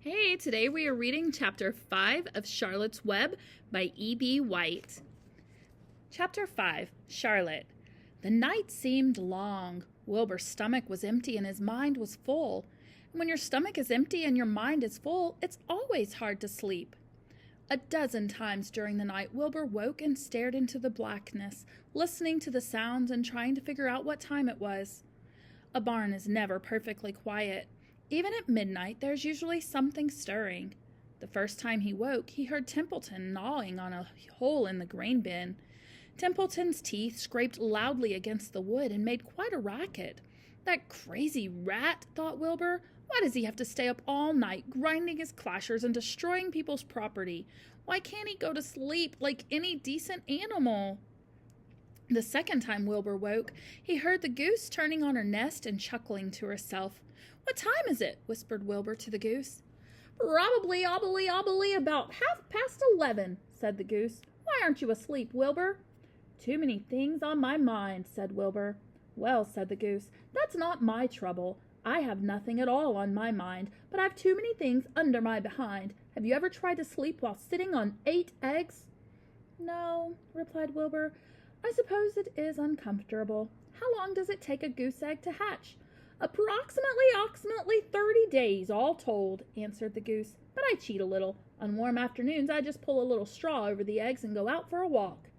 Hey, today we are reading Chapter 5 of Charlotte's Web by E.B. White. Chapter 5, Charlotte. The night seemed long. Wilbur's stomach was empty and his mind was full. And when your stomach is empty and your mind is full, it's always hard to sleep. A dozen times during the night, Wilbur woke and stared into the blackness, listening to the sounds and trying to figure out what time it was. A barn is never perfectly quiet. Even at midnight, there's usually something stirring. The first time he woke, he heard Templeton gnawing on a hole in the grain bin. Templeton's teeth scraped loudly against the wood and made quite a racket. That crazy rat, thought Wilbur. Why does he have to stay up all night, grinding his clashers and destroying people's property? Why can't he go to sleep like any decent animal? The second time Wilbur woke, he heard the goose turning on her nest and chuckling to herself. "What time is it?" whispered Wilbur to the goose. "Probably about 11:30, said the goose. "Why aren't you asleep, Wilbur?" "Too many things on my mind," said Wilbur. "Well," said the goose, "that's not my trouble. I have nothing at all on my mind, but I've too many things under my behind. Have you ever tried to sleep while sitting on 8 eggs? "No," replied Wilbur. "I suppose it is uncomfortable. How long does it take a goose egg to hatch?" Approximately 30 days, all told," answered the goose. "But I cheat a little. On warm afternoons, I just pull a little straw over the eggs and go out for a walk."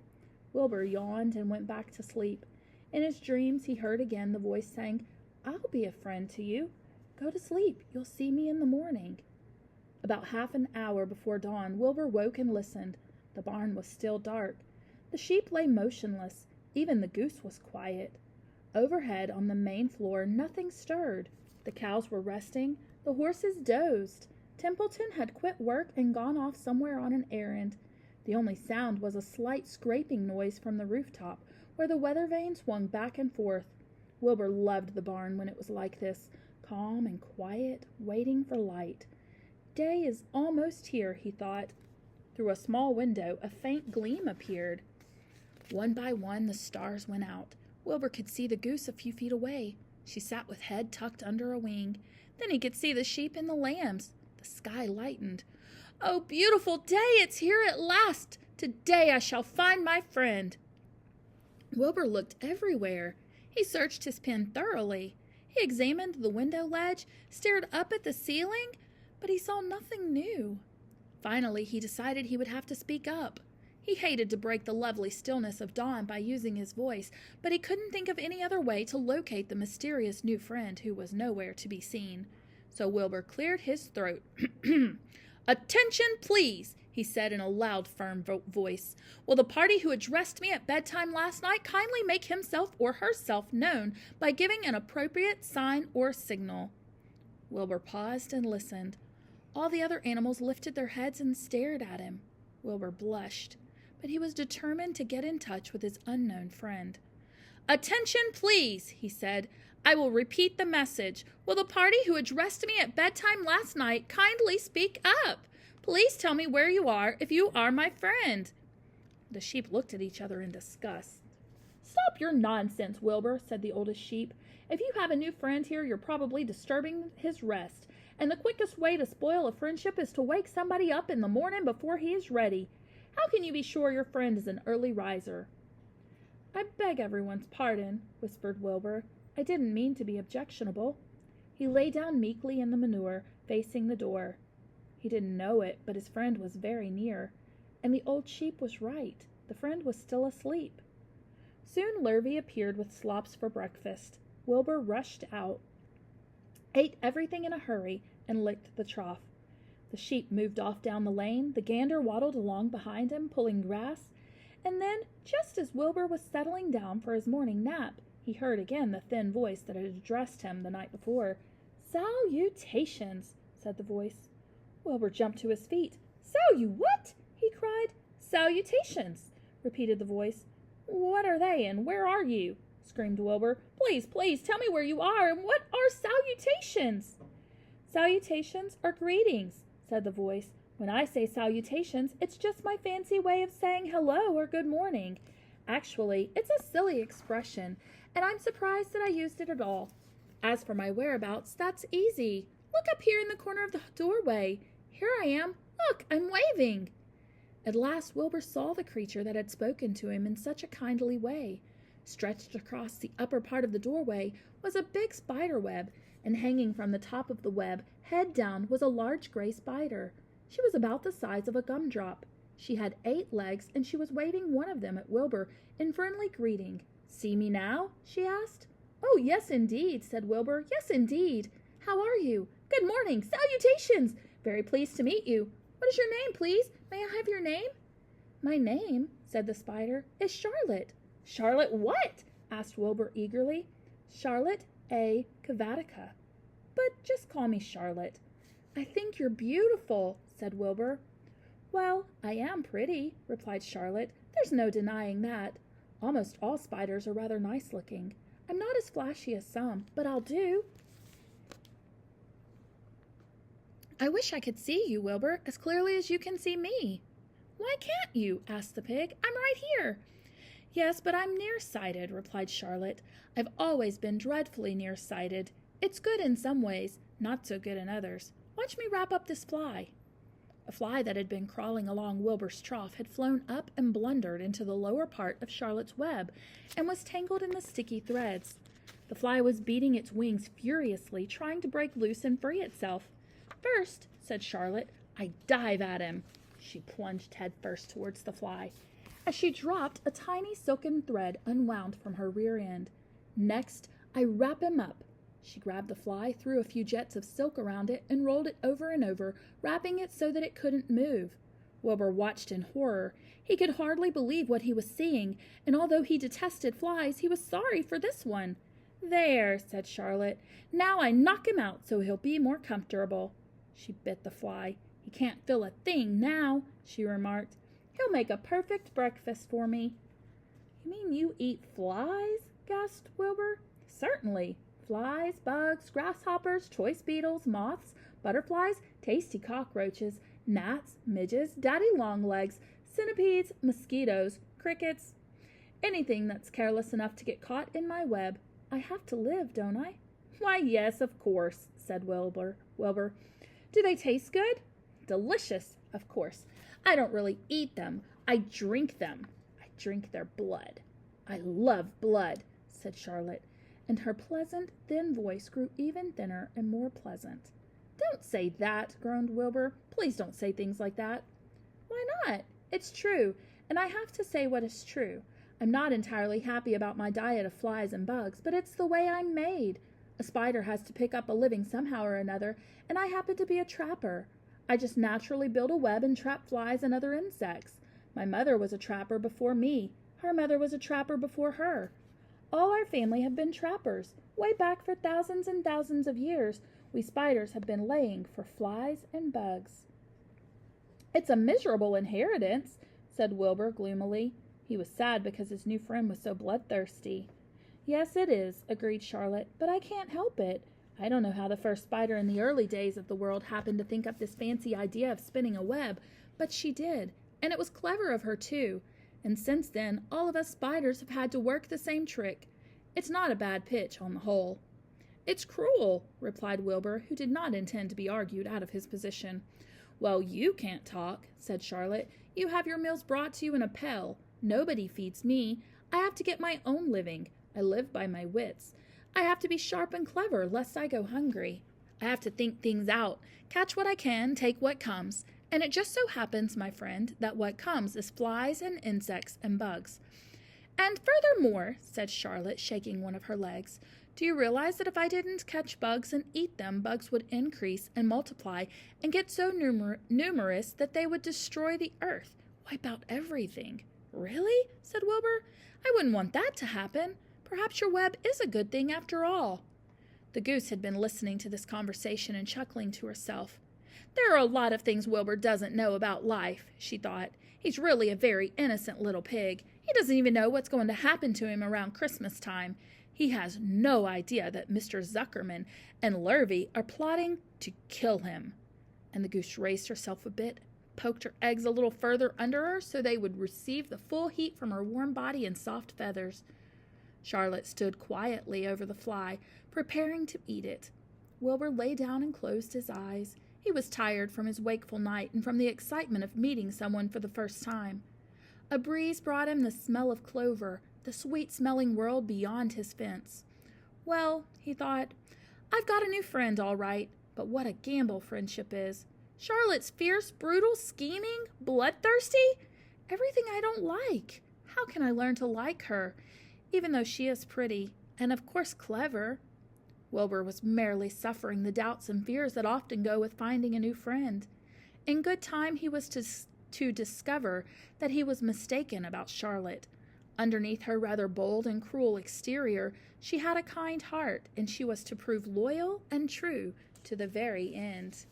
Wilbur yawned and went back to sleep. In his dreams, he heard again the voice saying, "I'll be a friend to you. Go to sleep. You'll see me in the morning." About half an hour before dawn, Wilbur woke and listened. The barn was still dark. The sheep lay motionless. Even the goose was quiet. Overhead on the main floor, nothing stirred. The cows were resting. The horses dozed. Templeton had quit work and gone off somewhere on an errand. The only sound was a slight scraping noise from the rooftop, where the weather vane swung back and forth. Wilbur loved the barn when it was like this, calm and quiet, waiting for light. Day is almost here, he thought. Through a small window, a faint gleam appeared. One by one, the stars went out. Wilbur could see the goose a few feet away. She sat with head tucked under a wing. Then he could see the sheep and the lambs. The sky lightened. "Oh, beautiful day! It's here at last! Today I shall find my friend." Wilbur looked everywhere. He searched his pen thoroughly. He examined the window ledge, stared up at the ceiling, but he saw nothing new. Finally, he decided he would have to speak up. He hated to break the lovely stillness of dawn by using his voice, but he couldn't think of any other way to locate the mysterious new friend who was nowhere to be seen. So Wilbur cleared his throat. "Attention, please," he said in a loud, firm voice. "Will the party who addressed me at bedtime last night kindly make himself or herself known by giving an appropriate sign or signal?" Wilbur paused and listened. All the other animals lifted their heads and stared at him. Wilbur blushed, but he was determined to get in touch with his unknown friend. "Attention, please," he said. "I will repeat the message. Will the party who addressed me at bedtime last night kindly speak up? Please tell me where you are if you are my friend." The sheep looked at each other in disgust. "Stop your nonsense, Wilbur," said the oldest sheep. "If you have a new friend here, you're probably disturbing his rest. And the quickest way to spoil a friendship is to wake somebody up in the morning before he is ready. How can you be sure your friend is an early riser?" "I beg everyone's pardon," whispered Wilbur. "I didn't mean to be objectionable." He lay down meekly in the manure, facing the door. He didn't know it, but his friend was very near. And the old sheep was right. The friend was still asleep. Soon Lurvy appeared with slops for breakfast. Wilbur rushed out, ate everything in a hurry, and licked the trough. The sheep moved off down the lane. The gander waddled along behind him, pulling grass. And then, just as Wilbur was settling down for his morning nap, he heard again the thin voice that had addressed him the night before. "Salutations," said the voice. Wilbur jumped to his feet. "What?" he cried. "Salutations," repeated the voice. "What are they, and where are you?" screamed Wilbur. Please, tell me where you are, and what are salutations?" "Salutations are greetings," said the voice. "When I say salutations, it's just my fancy way of saying hello or good morning. Actually, it's a silly expression, and I'm surprised that I used it at all. As for my whereabouts, that's easy. Look up here in the corner of the doorway. Here I am. Look, I'm waving." At last Wilbur saw the creature that had spoken to him in such a kindly way. Stretched across the upper part of the doorway was a big spider web, and hanging from the top of the web, head down, was a large gray spider. She was about the size of a gumdrop. She had 8 legs, and she was waving one of them at Wilbur in friendly greeting. "See me now?" she asked. "Oh, yes, indeed," said Wilbur. "Yes, indeed. How are you? Good morning. Salutations! Very pleased to meet you. What is your name, please? May I have your name?" "My name," said the spider, "is Charlotte." "Charlotte what?" asked Wilbur eagerly. "Charlotte A. Cavatica. But just call me Charlotte." "I think you're beautiful," said Wilbur. "Well, I am pretty," replied Charlotte. "There's no denying that. Almost all spiders are rather nice looking. I'm not as flashy as some, but I'll do." "I wish I could see you, Wilbur, as clearly as you can see me." "Why can't you?" asked the pig. "I'm right here." "Yes, but I'm nearsighted," replied Charlotte. "I've always been dreadfully nearsighted. It's good in some ways, not so good in others. Watch me wrap up this fly." A fly that had been crawling along Wilbur's trough had flown up and blundered into the lower part of Charlotte's web and was tangled in the sticky threads. The fly was beating its wings furiously, trying to break loose and free itself. "First," said Charlotte, "I dive at him." She plunged headfirst towards the fly. As she dropped, a tiny silken thread unwound from her rear end. "Next, I wrap him up." She grabbed the fly, threw a few jets of silk around it, and rolled it over and over, wrapping it so that it couldn't move. Wilbur watched in horror. He could hardly believe what he was seeing, and although he detested flies, he was sorry for this one. "There," said Charlotte. "Now I knock him out so he'll be more comfortable." She bit the fly. "He can't feel a thing now," she remarked. "He'll make a perfect breakfast for me." "You mean you eat flies?" gasped Wilbur. "Certainly. Flies, bugs, grasshoppers, choice beetles, moths, butterflies, tasty cockroaches, gnats, midges, daddy-long-legs, centipedes, mosquitoes, crickets, anything that's careless enough to get caught in my web. I have to live, don't I?" "Why, yes, of course," said Wilbur. "Do they taste good?" "Delicious, of course. I don't really eat them. I drink them. I drink their blood." "I love blood," said Charlotte, and her pleasant, thin voice grew even thinner and more pleasant. "Don't say that," groaned Wilbur. "Please don't say things like that." "Why not? It's true, and I have to say what is true. I'm not entirely happy about my diet of flies and bugs, but it's the way I'm made. A spider has to pick up a living somehow or another, and I happen to be a trapper. I just naturally build a web and trap flies and other insects. My mother was a trapper before me. Her mother was a trapper before her. All our family have been trappers. Way back for thousands and thousands of years, we spiders have been laying for flies and bugs." "It's a miserable inheritance," said Wilbur gloomily. He was sad because his new friend was so bloodthirsty. "Yes, it is," agreed Charlotte, "but I can't help it. I don't know how the first spider in the early days of the world happened to think up this fancy idea of spinning a web, but she did, and it was clever of her, too. And since then, all of us spiders have had to work the same trick. It's not a bad pitch, on the whole." "It's cruel," replied Wilbur, who did not intend to be argued out of his position. "Well, you can't talk," said Charlotte. "You have your meals brought to you in a pail. Nobody feeds me. I have to get my own living. I live by my wits. I have to be sharp and clever, lest I go hungry. I have to think things out, catch what I can, take what comes. And it just so happens, my friend, that what comes is flies and insects and bugs. And furthermore," said Charlotte, shaking one of her legs, "do you realize that if I didn't catch bugs and eat them, bugs would increase and multiply and get so numerous that they would destroy the earth, wipe out everything?" "Really?" said Wilbur. "I wouldn't want that to happen. Perhaps your web is a good thing after all." The goose had been listening to this conversation and chuckling to herself. "There are a lot of things Wilbur doesn't know about life," she thought. "He's really a very innocent little pig. He doesn't even know what's going to happen to him around Christmas time. He has no idea that Mr. Zuckerman and Lurvy are plotting to kill him." And the goose raised herself a bit, poked her eggs a little further under her so they would receive the full heat from her warm body and soft feathers. Charlotte stood quietly over the fly, preparing to eat it. Wilbur lay down and closed his eyes. He was tired from his wakeful night and from the excitement of meeting someone for the first time. A breeze brought him the smell of clover, the sweet-smelling world beyond his fence. Well, he thought, I've got a new friend, all right, but what a gamble friendship is. Charlotte's fierce, brutal, scheming, bloodthirsty. Everything I don't like. How can I learn to like her, even though she is pretty, and of course clever? Wilbur was merely suffering the doubts and fears that often go with finding a new friend. In good time he was to discover that he was mistaken about Charlotte. Underneath her rather bold and cruel exterior, she had a kind heart, and she was to prove loyal and true to the very end.